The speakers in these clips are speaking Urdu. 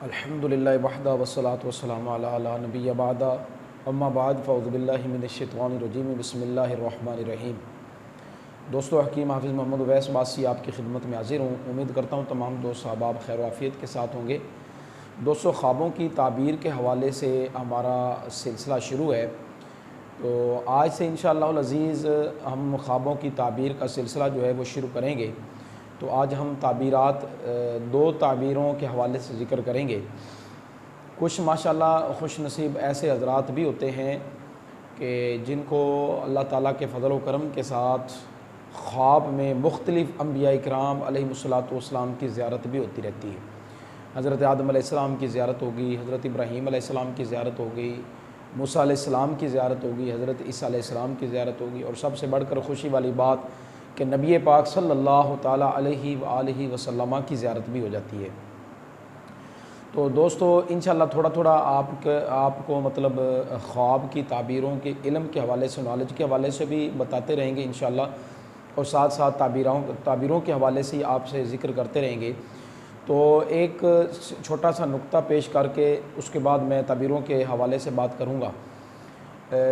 الحمدللہ وحدہ والصلاۃ والسلام علی نبی بعد اما بعد فاعوذ باللہ من الشیطان الرجیم بسم اللہ الرحمن الرحیم۔ دوستو، حکیم حافظ محمد اویس باسی آپ کی خدمت میں حاضر ہوں۔ امید کرتا ہوں تمام دوست احباب خیر و عافیت کے ساتھ ہوں گے۔ دوستو، خوابوں کی تعبیر کے حوالے سے ہمارا سلسلہ شروع ہے، تو آج سے انشاءاللہ العزیز ہم خوابوں کی تعبیر کا سلسلہ جو ہے وہ شروع کریں گے۔ تو آج ہم دو تعبیروں کے حوالے سے ذکر کریں گے۔ کچھ ماشاءاللہ خوش نصیب ایسے حضرات بھی ہوتے ہیں کہ جن کو اللہ تعالیٰ کے فضل و کرم کے ساتھ خواب میں مختلف انبیاء اکرام علیہ الصلوۃ والسلام کی زیارت بھی ہوتی رہتی ہے۔ حضرت آدم علیہ السلام کی زیارت ہوگی، حضرت ابراہیم علیہ السلام کی زیارت ہوگی، موسیٰ علیہ السلام کی زیارت ہوگی، حضرت عیسیٰ علیہ السلام کی زیارت ہوگی، اور سب سے بڑھ کر خوشی والی بات کہ نبی پاک صلی اللہ تعالیٰ علیہ وآلہ وسلم کی زیارت بھی ہو جاتی ہے۔ تو دوستو، انشاءاللہ تھوڑا تھوڑا آپ کو مطلب خواب کی تعبیروں کے علم کے حوالے سے، نالج کے حوالے سے بھی بتاتے رہیں گے انشاءاللہ، اور ساتھ ساتھ تعبیروں کے حوالے سے آپ سے ذکر کرتے رہیں گے۔ تو ایک چھوٹا سا نقطہ پیش کر کے اس کے بعد میں تعبیروں کے حوالے سے بات کروں گا۔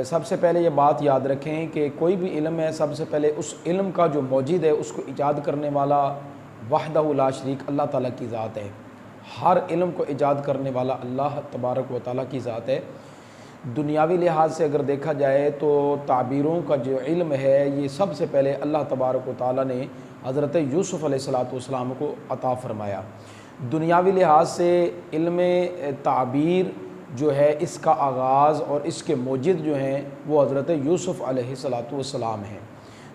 سب سے پہلے یہ بات یاد رکھیں کہ کوئی بھی علم ہے، سب سے پہلے اس علم کا جو موجد ہے، اس کو ایجاد کرنے والا وحدہ لا شریک اللہ تعالیٰ کی ذات ہے۔ ہر علم کو ایجاد کرنے والا اللہ تبارک و تعالیٰ کی ذات ہے۔ دنیاوی لحاظ سے اگر دیکھا جائے تو تعبیروں کا جو علم ہے، یہ سب سے پہلے اللہ تبارک و تعالیٰ نے حضرت یوسف علیہ السلام کو عطا فرمایا۔ دنیاوی لحاظ سے علم تعبیر جو ہے، اس کا آغاز اور اس کے موجد جو ہیں وہ حضرت یوسف علیہ السلام ہیں۔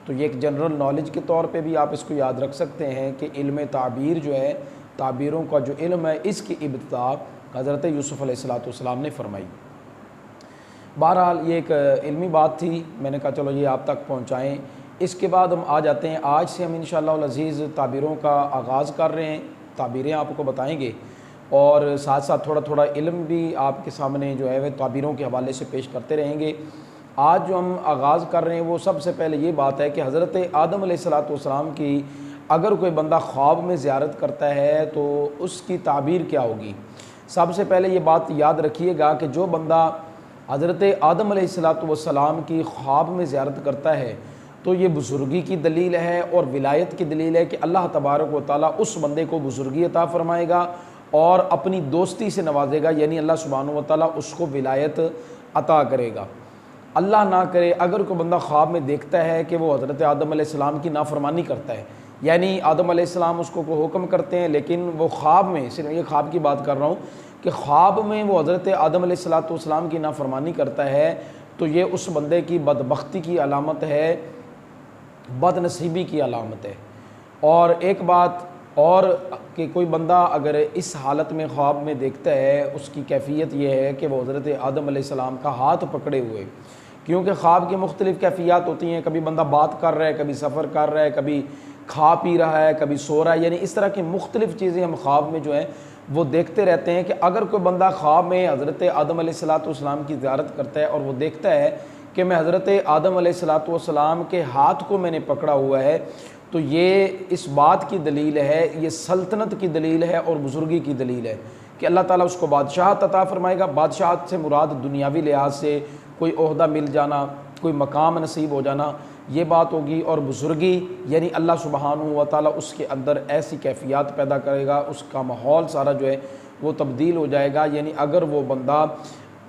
تو یہ ایک جنرل نالج کے طور پہ بھی آپ اس کو یاد رکھ سکتے ہیں کہ علم تعبیر جو ہے، تعبیروں کا جو علم ہے، اس کی ابتدا حضرت یوسف علیہ السلام نے فرمائی۔ بہرحال یہ ایک علمی بات تھی، میں نے کہا چلو یہ آپ تک پہنچائیں۔ اس کے بعد ہم آ جاتے ہیں، آج سے ہم انشاءاللہ العزیز تعبیروں کا آغاز کر رہے ہیں، تعبیریں آپ کو بتائیں گے، اور ساتھ ساتھ تھوڑا تھوڑا علم بھی آپ کے سامنے جو ہے وہ تعبیروں کے حوالے سے پیش کرتے رہیں گے۔ آج جو ہم آغاز کر رہے ہیں وہ سب سے پہلے یہ بات ہے کہ حضرت آدم علیہ السلام کی اگر کوئی بندہ خواب میں زیارت کرتا ہے تو اس کی تعبیر کیا ہوگی۔ سب سے پہلے یہ بات یاد رکھیے گا کہ جو بندہ حضرت آدم علیہ السلام کی خواب میں زیارت کرتا ہے تو یہ بزرگی کی دلیل ہے اور ولایت کی دلیل ہے کہ اللہ تبارک و تعالیٰ اس بندے کو بزرگی عطا فرمائے گا اور اپنی دوستی سے نوازے گا، یعنی اللہ سبحانہ و تعالیٰ اس کو ولایت عطا کرے گا۔ اللہ نہ کرے اگر کوئی بندہ خواب میں دیکھتا ہے کہ وہ حضرت آدم علیہ السلام کی نافرمانی کرتا ہے، یعنی آدم علیہ السلام اس کو کوئی حکم کرتے ہیں لیکن وہ خواب میں، صرف یہ خواب کی بات کر رہا ہوں کہ خواب میں وہ حضرت آدم علیہ السلام کی نافرمانی کرتا ہے، تو یہ اس بندے کی بدبختی کی علامت ہے، بد نصیبی کی علامت ہے۔ اور ایک بات اور کہ کوئی بندہ اگر اس حالت میں خواب میں دیکھتا ہے، اس کی کیفیت یہ ہے کہ وہ حضرت آدم علیہ السلام کا ہاتھ پکڑے ہوئے، کیونکہ خواب کی مختلف کیفیات ہوتی ہیں، کبھی بندہ بات کر رہا ہے، کبھی سفر کر رہا ہے، کبھی کھا پی رہا ہے، کبھی سو رہا ہے، یعنی اس طرح کی مختلف چیزیں ہم خواب میں جو ہیں وہ دیکھتے رہتے ہیں۔ کہ اگر کوئی بندہ خواب میں حضرت آدم علیہ السلام کی زیارت کرتا ہے اور وہ دیکھتا ہے کہ میں حضرت آدم علیہ السلام کے ہاتھ کو میں نے پکڑا ہوا ہے، تو یہ اس بات کی دلیل ہے، یہ سلطنت کی دلیل ہے اور بزرگی کی دلیل ہے کہ اللہ تعالیٰ اس کو بادشاہت عطا فرمائے گا۔ بادشاہت سے مراد دنیاوی لحاظ سے کوئی عہدہ مل جانا، کوئی مقام نصیب ہو جانا، یہ بات ہوگی، اور بزرگی یعنی اللہ سبحانہ و تعالیٰ اس کے اندر ایسی کیفیات پیدا کرے گا، اس کا ماحول سارا جو ہے وہ تبدیل ہو جائے گا۔ یعنی اگر وہ بندہ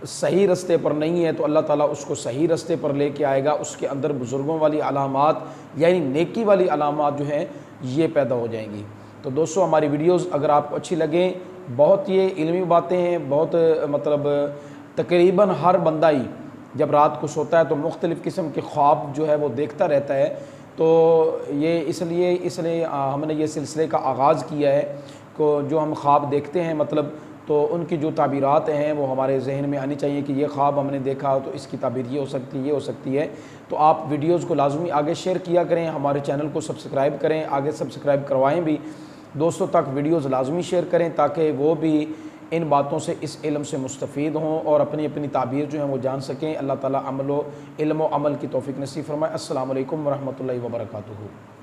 صحیح رستے پر نہیں ہے تو اللہ تعالیٰ اس کو صحیح رستے پر لے کے آئے گا، اس کے اندر بزرگوں والی علامات یعنی نیکی والی علامات جو ہیں یہ پیدا ہو جائیں گی۔ تو دوستو، ہماری ویڈیوز اگر آپ کو اچھی لگیں، بہت یہ علمی باتیں ہیں، بہت مطلب تقریباً ہر بندہ ہی جب رات کو سوتا ہے تو مختلف قسم کے خواب جو ہے وہ دیکھتا رہتا ہے، تو یہ اس لیے ہم نے یہ سلسلے کا آغاز کیا ہے کہ جو ہم خواب دیکھتے ہیں مطلب تو ان کی جو تعبیرات ہیں وہ ہمارے ذہن میں آنی چاہیے کہ یہ خواب ہم نے دیکھا تو اس کی تعبیر یہ ہو سکتی ہے۔ تو آپ ویڈیوز کو لازمی آگے شیئر کیا کریں، ہمارے چینل کو سبسکرائب کریں، آگے سبسکرائب کروائیں بھی، دوستوں تک ویڈیوز لازمی شیئر کریں تاکہ وہ بھی ان باتوں سے، اس علم سے مستفید ہوں اور اپنی تعبیر جو ہیں وہ جان سکیں۔ اللہ تعالیٰ علم و عمل کی توفیق نصیب فرمائے۔ السلام علیکم ورحمۃ اللہ وبرکاتہ۔